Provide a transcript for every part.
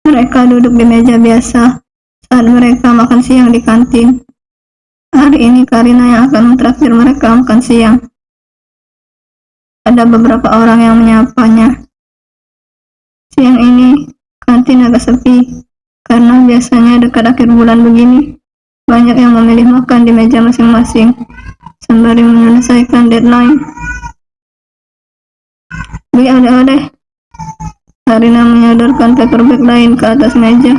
Mereka duduk di meja biasa saat mereka makan siang di kantin. Hari ini Karina yang akan mentraktir mereka makan siang. Ada beberapa orang yang menyapanya. Siang ini kantin agak sepi karena biasanya dekat akhir bulan begini banyak yang memilih makan di meja masing-masing sembari menyelesaikan deadline. Beli oleh-oleh. Karina menyodorkan paper bag lain ke atas meja.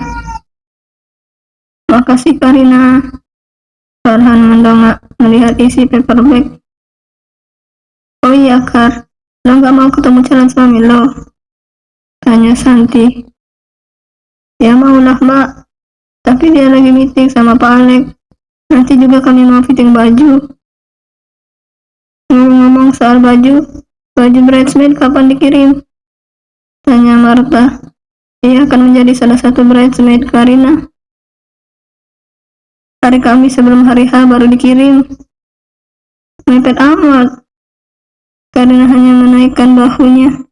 Makasih Karina. Farhan mendongak melihat isi paper bag. Oh iya Kar, lo gak mau ketemu calon suami lo? Tanya Santi. Ya maulah mbak, tapi dia lagi meeting sama Pak Alek. Nanti juga kami mau fitting baju. Ngomong-ngomong soal baju bridesmaid kapan dikirim? Tanya Marta. Ia akan menjadi salah satu bridesmaid Karina. Hari Kamis sebelum hari H baru dikirim. Mepet amat. Karina hanya menaikkan bahunya.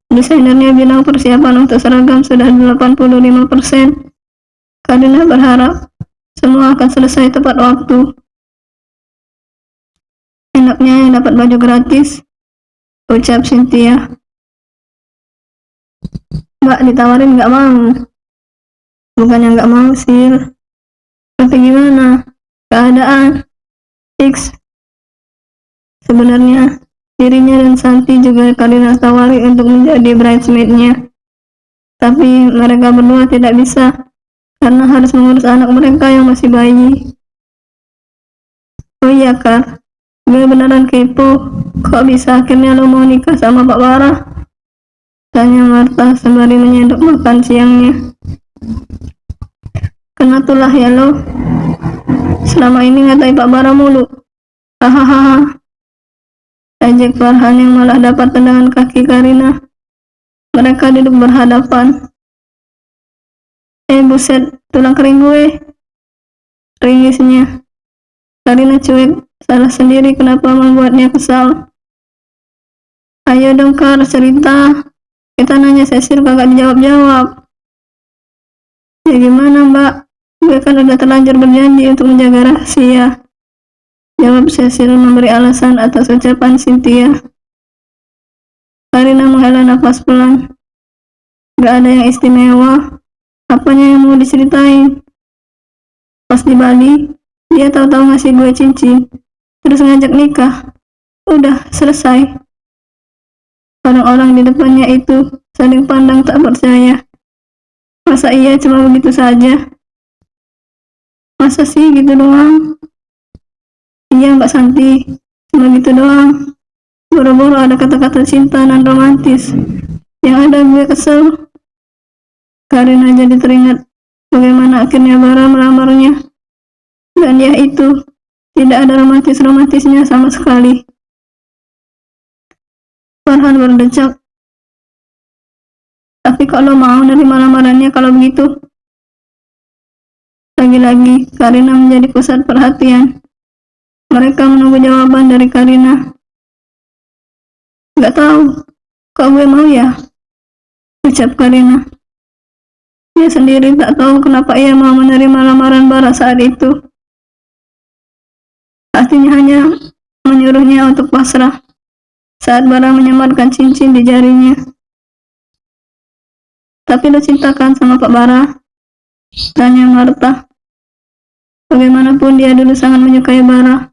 Desainernya bilang persiapan untuk seragam sudah 85%. Karina berharap semua akan selesai tepat waktu. Enaknya yang dapat baju gratis, ucap Cynthia. Mbak ditawarin gak mau. Bukannya gak mau sih, tapi gimana keadaan X? Sebenarnya dirinya dan Santi juga Karina tawari untuk menjadi bridesmaidnya, tapi mereka berdua tidak bisa karena harus mengurus anak mereka yang masih bayi. Oh iya Kak, gue beneran kepo, kok bisa akhirnya lo mau nikah sama Pak Bara? Tanya Marta sembari menyendok makan siangnya. Kenatulah ya lo, selama ini ngatain Pak Bara mulu. Hahaha. Ejek Farhan yang malah dapat tendangan kaki Karina. Mereka duduk berhadapan. Buset, tulang kering gue. Ringisnya. Karina cuek, salah sendiri kenapa membuatnya kesal. Ayo dong Kar, cerita. Kita nanya Cecil kagak dijawab-jawab. Ya gimana mbak, gue kan udah terlanjur berjanji untuk menjaga rahasia. Jawab Cecil memberi alasan atas ucapan Cynthia. Karina menghela nafas pelan. Gak ada yang istimewa. Apanya yang mau diceritain? Pas di Bali, dia tahu-tahu ngasih gue cincin, terus ngajak nikah. Udah, selesai. Orang-orang di depannya itu saling pandang tak percaya. Masa iya cuma begitu saja? Masa sih gitu doang? Iya Mbak Santi, cuma gitu doang. Boro-boro ada kata-kata cinta dan romantis. Yang ada gue kesel. Karina jadi teringat bagaimana akhirnya Bara melamarnya. Dan dia itu tidak ada romantis-romantisnya sama sekali. Farhan berdecak. Tapi kok lo mau nerima lamarannya kalau begitu? Lagi-lagi Karina menjadi pusat perhatian. Mereka menunggu jawaban dari Karina. Gak tahu, kok gue mau ya? Ucap Karina. Dia sendiri tak tahu kenapa ia mau menerima lamaran Bara saat itu. Hatinya hanya menyuruhnya untuk pasrah saat Bara menyematkan cincin di jarinya. Tapi lo cintakan sama Pak Bara? Tanya Marta. Bagaimanapun dia dulu sangat menyukai Bara.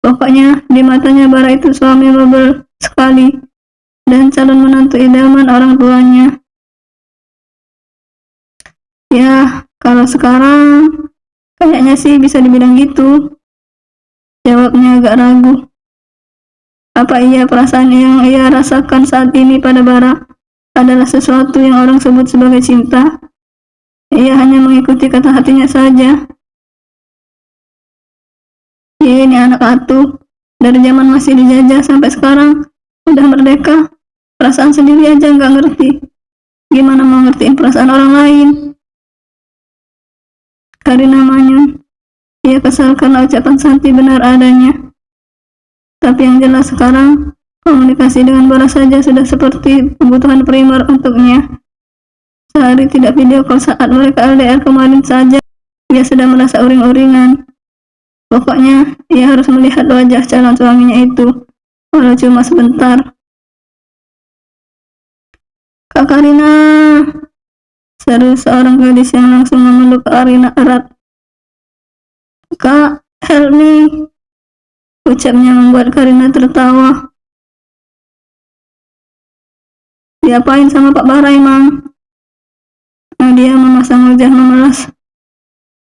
Pokoknya di matanya Bara itu suami bebel sekali dan calon menantu idaman orang tuanya. Ya, kalau sekarang kayaknya sih bisa dibilang gitu. Jawabnya agak ragu. Apa iya perasaan yang ia rasakan saat ini pada Bara adalah sesuatu yang orang sebut sebagai cinta? Ia hanya mengikuti kata hatinya saja. Ini anak atuh, dari zaman masih dijajah sampai sekarang udah merdeka, perasaan sendiri aja nggak ngerti. Gimana mau ngertiin perasaan orang lain? Karina manyun. Ia kesal karena ucapan Santi benar adanya. Tapi yang jelas sekarang, komunikasi dengan Bara saja sudah seperti kebutuhan primer untuknya. Sehari tidak video call saat mereka LDR kemarin saja. Dia sudah merasa uring-uringan. Pokoknya, ia harus melihat wajah calon suaminya itu, walau cuma sebentar. Kak Karina, seru seorang gadis yang langsung memeluk Karina erat. Kak, help me, ucapnya membuat Karina tertawa. Diapain sama Pak Barai, Mang? Dia memasang wajah memelas.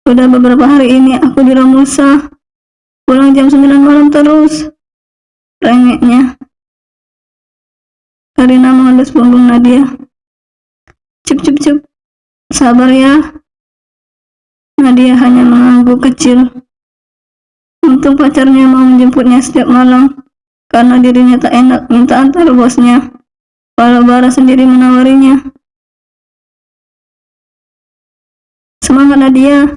Udah beberapa hari ini aku di Romusa, pulang jam 9 malam terus. Rengeknya. Karina mengelus punggung Nadia. Cup cup cup, sabar ya. Nadia hanya mengangguk kecil. Untung pacarnya mau menjemputnya setiap malam, karena dirinya tak enak minta antar bosnya, walau Bara sendiri menawarinya. Semangat Nadia,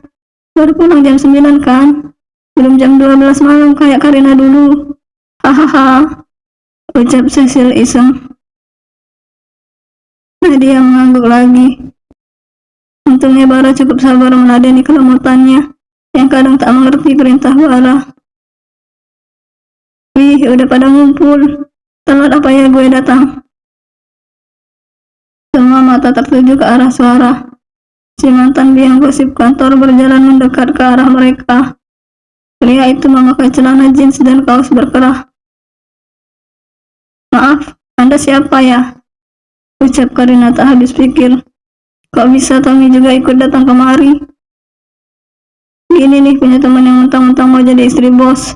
baru pulang jam 9 kan? Belum jam 12 malam kayak Karina dulu. Hahaha, ucap Cecil iseng. Nadia mengangguk lagi. Untungnya Bara cukup sabar meladeni kelemutannya, yang kadang tak mengerti perintah Bara. Wih, udah pada ngumpul. Telat apa ya gue datang? Semua mata tertuju ke arah suara. Si mantan biang gosip kantor berjalan mendekat ke arah mereka. Pria itu memakai celana jeans dan kaos berkerah. Maaf, Anda siapa ya? Ucap Karina tak habis pikir. Kok bisa Tommy juga ikut datang kemari? Gini nih, punya teman yang mentang-mentang mau jadi istri bos.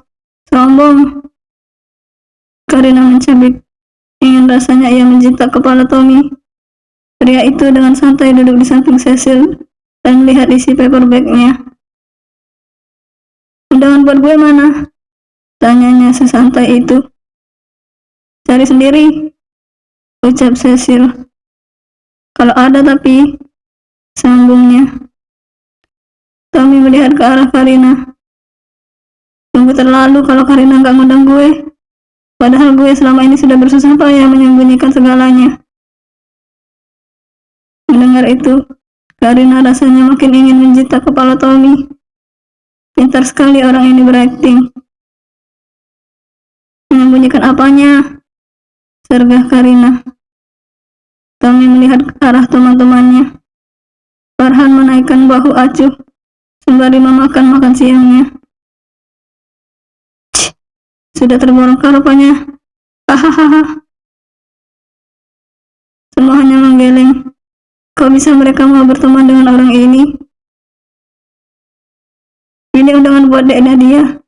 Sombong. Karina mencabik. Ingin rasanya ia menjitak kepala Tommy. Pria itu dengan santai duduk di samping Cecil dan melihat isi paperbacknya. Undangan buat gue mana? Tanyanya sesantai itu. Cari sendiri, ucap Cecil. Kalau ada tapi, sambungnya. Tommy melihat ke arah Karina. Tunggu terlalu kalau Karina gak ngundang gue. Padahal gue selama ini sudah bersusah payah menyembunyikan segalanya. Mendengar itu, Karina rasanya makin ingin menjitak kepala Tommy. Pintar sekali orang ini berakting. Menyembunyikan apanya? Sergah Karina. Tommy melihat ke arah teman-temannya. Farhan menaikkan bahu acuh sembari memakan makan siangnya. Cih, sudah terbongkar rupanya. Hahaha. Semua hanya menggeleng. Kok bisa mereka mau berteman dengan orang ini? Ini undangan buat Dek Nadia.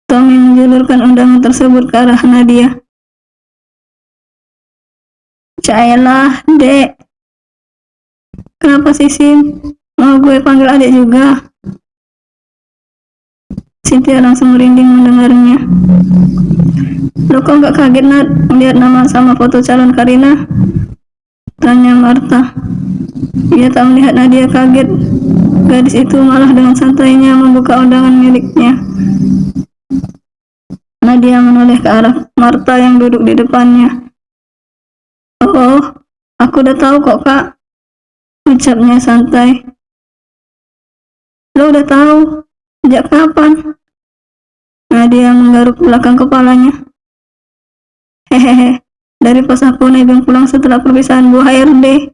Tommy menjulurkan undangan tersebut ke arah Nadia. Cayalah, Dek. Kenapa sih, Sim? Mau gue panggil adik juga? Cynthia langsung merinding mendengarnya. Lo kok gak kaget, Nat, melihat nama sama foto calon Karina? Tanya Martha. Ia tak melihat Nadia kaget. Gadis itu malah dengan santainya membuka undangan miliknya. Nadia menoleh ke arah Martha yang duduk di depannya. Oh, aku udah tahu kok, Kak, ucapnya santai. Lo udah tahu? Sejak kapan? Nadia menggaruk belakang kepalanya. Hehehe, dari pas aku nebeng pulang setelah perpisahan Bu HRD,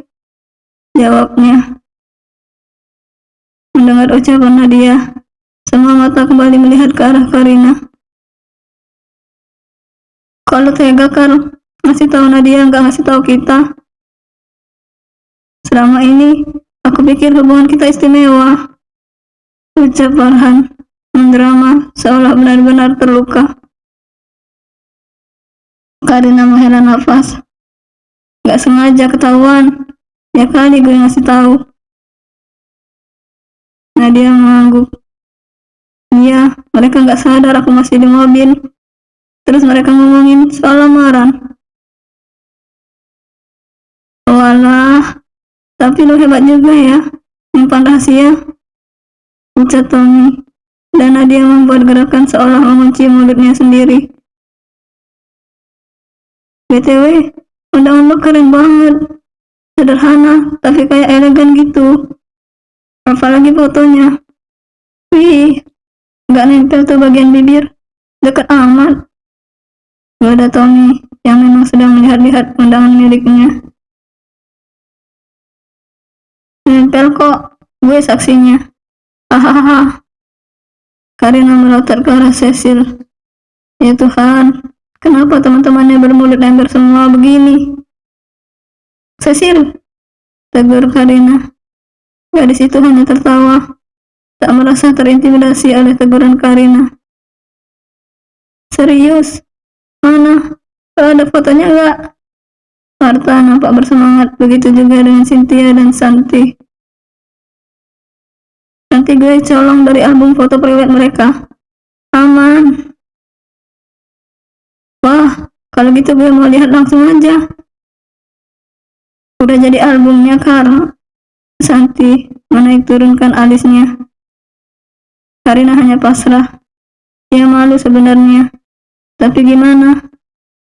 jawabnya. Mendengar ucapan Nadia, semua mata kembali melihat ke arah Karina. Kalau tega kan ngasih tahu Nadia nggak ngasih tahu kita. Selama ini aku pikir hubungan kita istimewa, ucap Farhan mendrama seolah benar-benar terluka. Karina menghela nafas. Gak sengaja ketahuan. Ya kali gue ngasih tahu. Nadia mengangguk. Iya, mereka gak sadar aku masih di mobil. Terus mereka ngomongin soal lamaran. Walah, tapi lo hebat juga ya, nyimpan rahasia, ucap Tommy. Dan Nadia membuat gerakan seolah mengunci mulutnya sendiri. BTW, undangan lo keren banget. Sederhana, tapi kayak elegan gitu. Apalagi fotonya. Wih, nggak nempel tuh bagian bibir. Deket amat. Ada Tommy yang memang sedang melihat-lihat undangan miliknya. Nempel kok, gue saksinya. Hahaha. Karina melotot ke arah Cecil. Ya Tuhan, kenapa teman-temannya bermulut lebar semua begini? Cecil, tegur Karina. Gadis itu hanya tertawa, tak merasa terintimidasi oleh teguran Karina. Serius? Mana? Ada fotonya enggak? Marta nampak bersemangat, begitu juga dengan Cynthia dan Santi. Nanti gue colong dari album foto private mereka. Aman. Wah, kalau gitu gue mau lihat langsung aja. Udah jadi albumnya, Kar. Santi menaik turunkan alisnya. Karina hanya pasrah. Ia malu sebenarnya. Tapi gimana?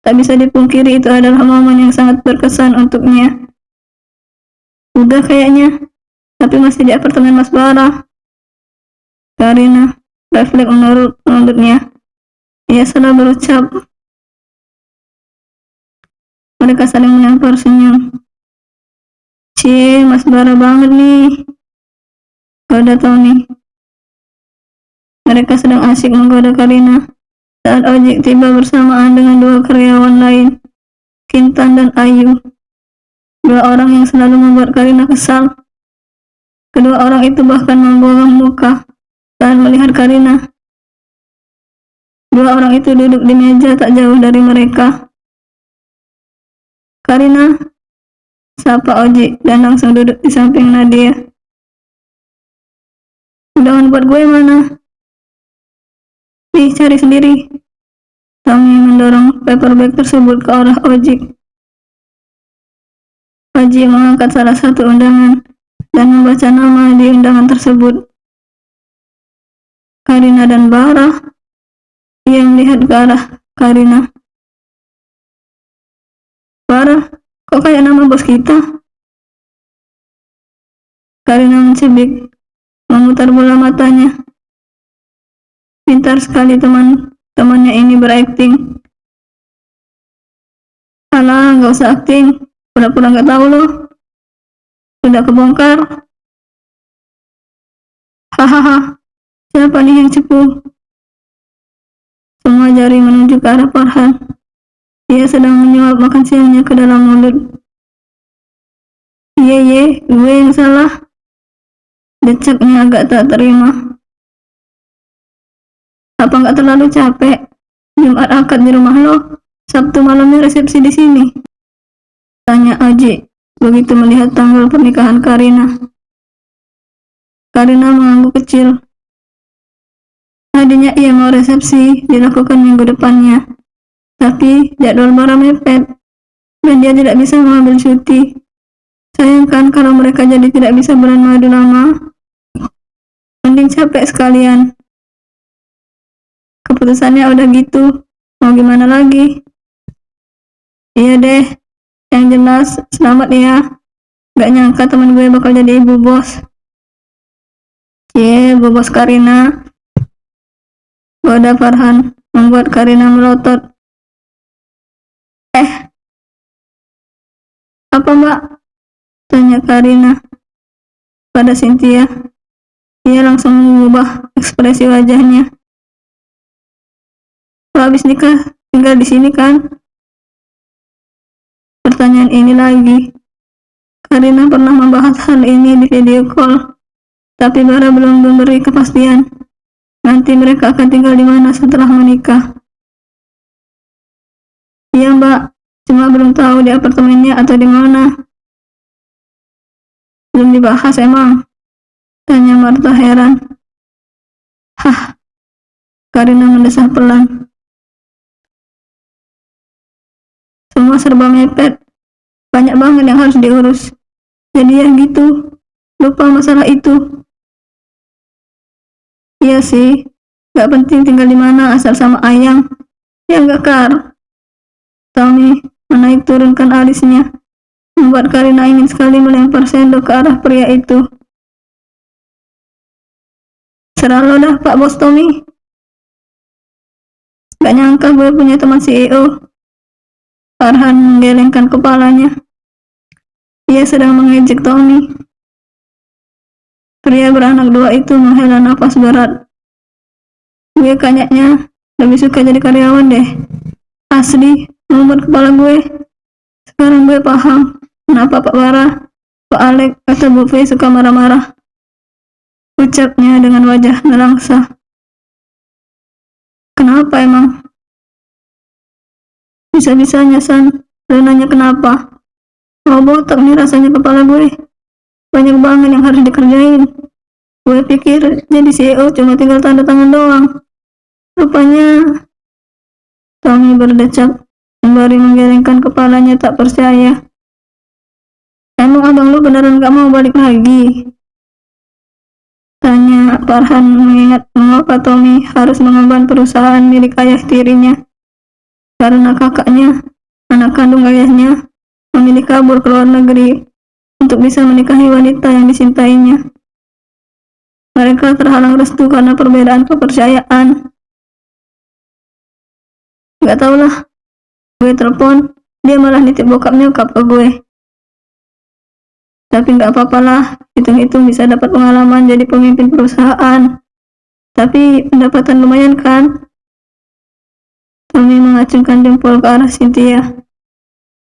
Tak bisa dipungkiri itu adalah momen yang sangat berkesan untuknya. Udah kayaknya, tapi masih di apartemen Mas Bara. Karina refleks menurutnya. Ia salah berucap. Mereka saling melempar senyum. Cie, Mas Bara banget nih. Goda Tony. Mereka sedang asyik menggoda Karina saat ojek tiba bersamaan dengan dua karyawan lain, Kintan dan Ayu. Dua orang yang selalu membuat Karina kesal. Kedua orang itu bahkan membuang muka saat melihat Karina. Dua orang itu duduk di meja tak jauh dari mereka. Karina, sapa ojek dan langsung duduk di samping Nadia. Undangan buat gue mana? Nih, cari sendiri. Tommy mendorong paperback tersebut ke arah ojek. Haji mengangkat salah satu undangan dan membaca nama di undangan tersebut. Karina dan Bara. Ia melihat ke arah Karina. Bara, kok kayak nama bos kita? Karina mencibik, memutar bola matanya. Pintar sekali teman-temannya ini berakting. Alah, nggak usah akting. Pura-pura nggak tahu loh. Sudah kebongkar. Hahaha. Siapa nih yang cepu? Semua jari menunjuk ke arah Farhan. Ia sedang menyuap makan siangnya ke dalam mulut. Ye, gue yang salah. Decaknya agak tak terima. Apa nggak terlalu capek? Jumat akad di rumah lo, Sabtu malamnya resepsi di sini. Tanya Aji begitu melihat tanggal pernikahan Karina. Karina mengangguk kecil. Tadinya ia mau resepsi dilakukan minggu depannya, tapi jadwal Bara mepet dan dia tidak bisa mengambil cuti. Sayangkan kalau mereka jadi tidak bisa bulan madu lama. Mending capek sekalian. Keputusannya udah gitu, mau gimana lagi? Iya deh, yang jelas selamat ya. Gak nyangka teman gue bakal jadi ibu bos. Bu bos Karina. Goda Farhan membuat Karina melotot. Apa mbak? Tanya Karina pada Cynthia. Ia langsung mengubah ekspresi wajahnya. Lo habis nikah tinggal di sini kan? Pertanyaan ini lagi. Karina pernah membahas hal ini di video call, tapi Bara belum memberi kepastian. Nanti mereka akan tinggal di mana setelah menikah. Iya mbak, cuma belum tahu di apartemennya atau di mana. Belum dibahas emang? Tanya Marta heran. Hah, Karina mendesah pelan. Semua serba mepet, banyak banget yang harus diurus. Jadi ya gitu, lupa masalah itu. Iya sih, gak penting tinggal di mana asal sama ayang. Ya gak Kar? Tommy menaik turunkan alisnya. membuat Karina ingin sekali melempar sendok ke arah pria itu. Serah lo dah, Pak Bos Tommy. Gak nyangka gue punya teman CEO. Farhan menggelengkan kepalanya. Ia sedang mengejek Tommy. Pria beranak dua itu menghela nafas berat. Gue kayaknya lebih suka jadi karyawan deh. Asli, membuat kepala gue. Sekarang gue paham kenapa Pak Bara, Pak Alek, atau Bu Fei suka marah-marah. Ucapnya dengan wajah nelangsa. Kenapa emang? Bisa-bisanya San, lo nanya kenapa? Mau botak nih rasanya kepala gue. Banyak banget yang harus dikerjain. Gue pikir jadi CEO cuma tinggal tanda tangan doang. Rupanya Tommy berdecak sembari menggelengkan kepalanya tak percaya. Emang abang lu beneran gak mau balik lagi? Tanya Farhan mengingat mengapa Tommy harus mengemban perusahaan milik ayah tirinya. Karena kakaknya, anak kandung ayahnya, memilih kabur ke luar negeri untuk bisa menikahi wanita yang disintainya. Mereka terhalang restu karena perbedaan kepercayaan. Gak tau lah, gue telepon, dia malah nitip bokap nyokap ke gue. Tapi gak apa-apa lah, hitung-hitung bisa dapat pengalaman jadi pemimpin perusahaan. Tapi pendapatan lumayan kan? Tommy mengacungkan jempol ke arah Cynthia.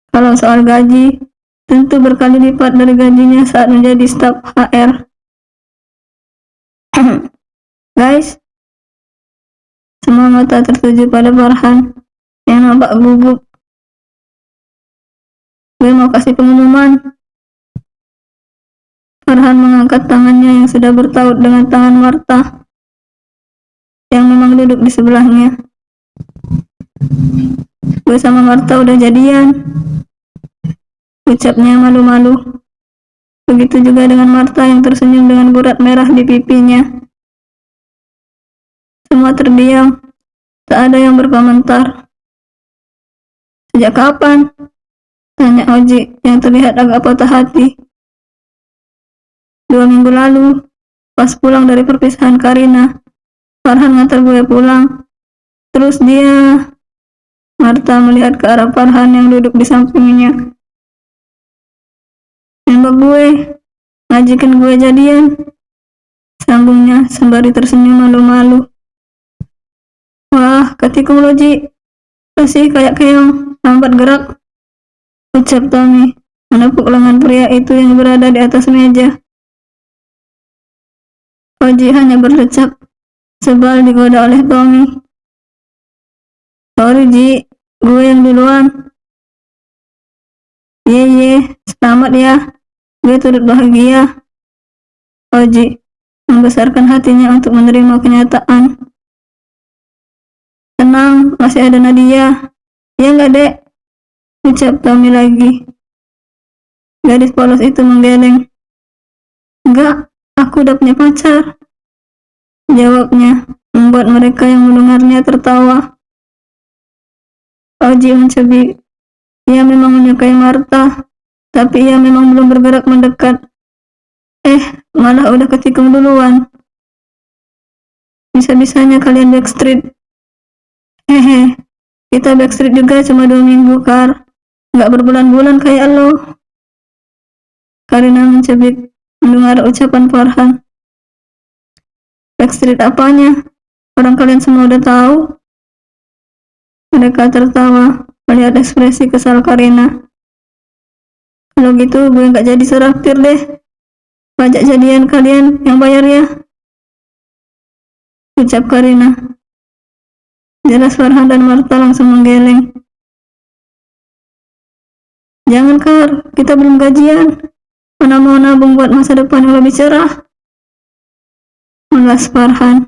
Kalau soal gaji, tentu berkali lipat dari gajinya saat menjadi staf HR. Guys, semua mata tertuju pada Farhan yang nampak gugup. Gue mau kasih pengumuman. Farhan mengangkat tangannya yang sudah bertaut dengan tangan Martha yang memang duduk di sebelahnya. Gue sama Martha udah jadian, ucapnya malu-malu. Begitu juga dengan Martha yang tersenyum dengan burat merah di pipinya. Semua terdiam, tak ada yang berkomentar. Sejak kapan? Tanya Oji yang terlihat agak patah hati. 2 minggu lalu, pas pulang dari perpisahan Karina, Farhan ngantar gue pulang. Terus dia... Martha melihat ke arah Farhan yang duduk di sampingnya. Nembak gue, ngajakin gue jadian, sambungnya sembari tersenyum malu-malu. Wah, ketikung lo Ji, pasti kayak keong, lambat gerak, ucap Tommy, menepuk lengan pria itu yang berada di atas meja. Oji hanya berdecak, sebal digoda oleh Tommy. Sorry Ji, gue yang duluan. Ye, selamat ya, gue turut bahagia. Oji membesarkan hatinya untuk menerima kenyataan. Tenang, masih ada Nadia. Ya enggak dek, ucap Tommy lagi. Gadis polos itu menggeleng. Enggak, aku udah punya pacar, jawabnya, membuat mereka yang mendengarnya tertawa. Oji mencubit. Ia memang menyukai Martha, tapi ia memang belum bergerak mendekat. Malah udah ketikung duluan. Bisa-bisanya kalian backstreet. Hehe, kita backstreet juga cuma 2 minggu, Kar. Nggak berbulan-bulan kayak lo. Karina mencubit mendengar ucapan Farhan. Backstreet apanya? Orang kalian semua udah tahu. Mereka tertawa melihat ekspresi kesal Karina. Kalau gitu gue nggak jadi seraktir deh. Pajak jadian kalian yang bayar ya, ucap Karina. Jelas Farhan dan Martha langsung menggeleng. Jangan Kar, kita belum gajian. Mana mau nabung buat masa depan yang lebih cerah, melas Farhan.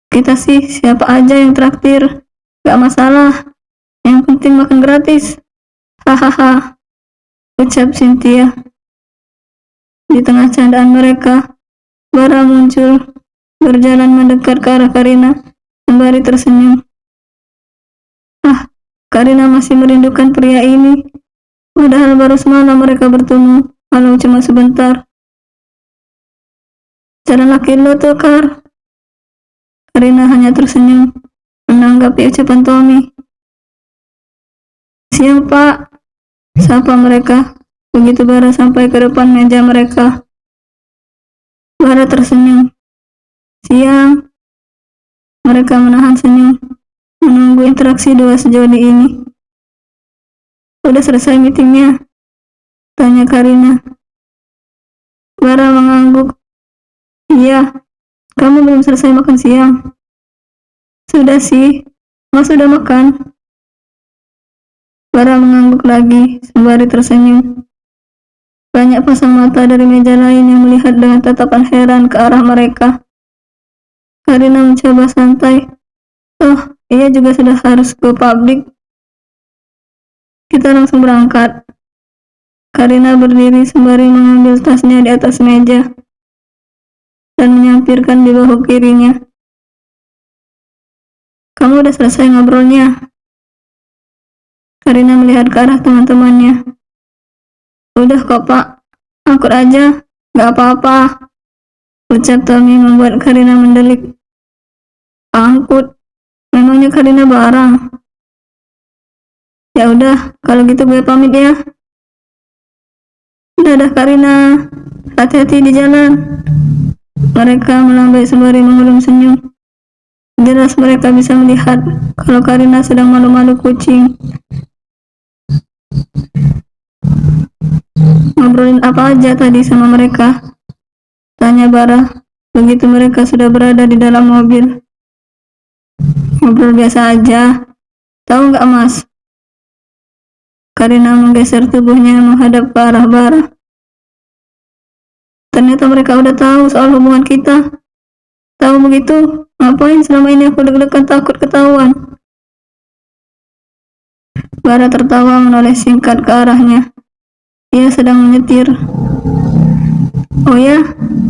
Kita sih siapa aja yang traktir, gak masalah. Yang penting makan gratis. Hahaha, ucap Cynthia. Di tengah candaan mereka, Bara muncul, berjalan mendekat ke arah Karina, sembari tersenyum. Karina masih merindukan pria ini. Padahal baru semalam mereka bertemu, walau cuma sebentar. Jalan laki lo tuh, Kar. Karina hanya tersenyum menanggapi ucapan Tommy. Siang, Pak, sapa mereka. Begitu Bara sampai ke depan meja mereka, Bara tersenyum. Siang. Mereka menahan senyum, menunggu interaksi dua sejoli ini. Udah selesai meetingnya? Tanya Karina. Bara mengangguk. Iya. Kamu belum selesai makan siang? Sudah sih. Mas sudah makan? Bara mengangguk lagi, sembari tersenyum. Banyak pasang mata dari meja lain yang melihat dengan tatapan heran ke arah mereka. Karina mencoba santai. Oh, ia juga sudah harus ke pabrik. Kita langsung berangkat. Karina berdiri sembari mengambil tasnya di atas meja dan menyampirkan di bahu kirinya. Kamu udah selesai ngobrolnya? Karina melihat ke arah teman-temannya. Udah kok, Pak. Angkut aja, gak apa-apa. Ucap Tommy membuat Karina mendelik. Angkut? Memangnya Karina barang? Ya udah, kalau gitu gue pamit ya. Dadah Karina, hati-hati di jalan. Mereka melambai sembari mengelum senyum. Jelas mereka bisa melihat kalau Karina sedang malu-malu kucing. Ngobrolin apa aja tadi sama mereka? Tanya Bara, begitu mereka sudah berada di dalam mobil. Ngobrol biasa aja. Tahu nggak, Mas? Karina menggeser tubuhnya menghadap ke arah Bara. Ternyata mereka udah tahu soal hubungan kita. Tahu begitu, ngapain selama ini aku deg-degan takut ketahuan? Bara tertawa menoleh singkat ke arahnya. Ia sedang menyetir. Oh ya,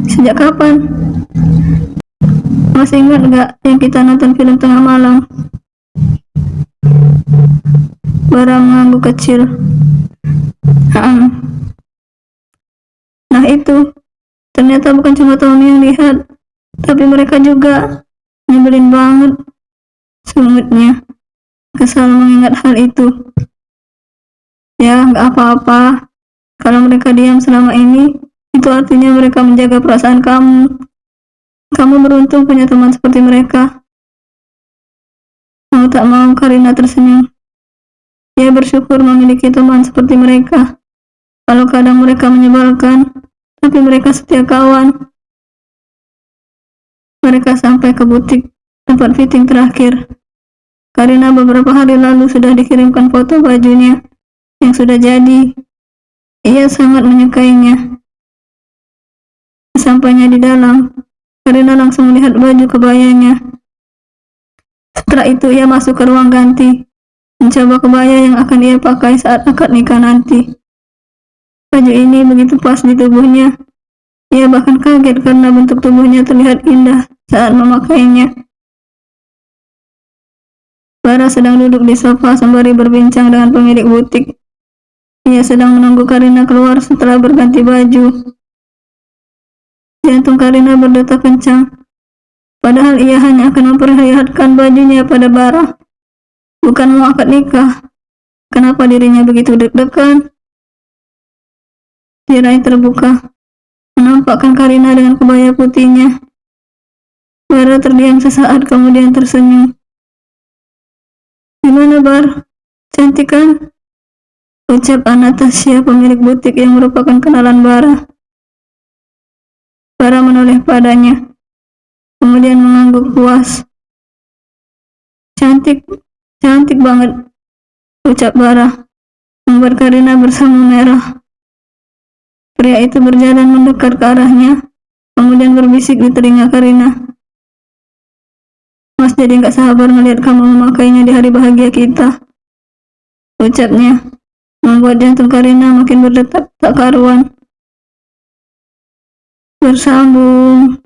sejak kapan? Masih ingat gak yang kita nonton film tengah malam? Bara mengangguk kecil. Nah itu, ternyata bukan cuma Tommy yang lihat, tapi mereka juga. Nyebelin banget, sungutnya. Kesal mengingat hal itu. Ya, gak apa-apa. Kalau mereka diam selama ini, itu artinya mereka menjaga perasaan kamu. Kamu beruntung punya teman seperti mereka. Mau tak mau, Karina tersenyum. Dia bersyukur memiliki teman seperti mereka. Kalau kadang mereka menyebalkan, tapi mereka setia kawan. Mereka sampai ke butik tempat fitting terakhir. Karina beberapa hari lalu sudah dikirimkan foto bajunya yang sudah jadi. Ia sangat menyukainya. Sampainya di dalam, Karina langsung melihat baju kebayanya. Setelah itu ia masuk ke ruang ganti, mencoba kebaya yang akan ia pakai saat akad nikah nanti. Baju ini begitu pas di tubuhnya. Ia bahkan kaget karena bentuk tubuhnya terlihat indah saat memakainya. Bara sedang duduk di sofa sembari berbincang dengan pemilik butik. Ia sedang menunggu Karina keluar setelah berganti baju. Jantung Karina berdetak kencang. Padahal ia hanya akan memperlihatkan bajunya pada Bara, bukan mau akad nikah. Kenapa dirinya begitu deg-degan? Tirai terbuka, menampakkan Karina dengan kebaya putihnya. Bara terdiam sesaat kemudian tersenyum. Gimana, Bar? Cantik kan? Ucap Anastasia, pemilik butik yang merupakan kenalan Bara. Bara menoleh padanya, kemudian mengangguk puas. Cantik, cantik banget, ucap Bara, membuat Karina bersama merah. Pria itu berjalan mendekat ke arahnya, kemudian berbisik di telinga Karina. Mas jadi gak sabar melihat kamu memakainya di hari bahagia kita, ucapnya, membuat jantung Karina makin berdetak tak karuan. Bersambung.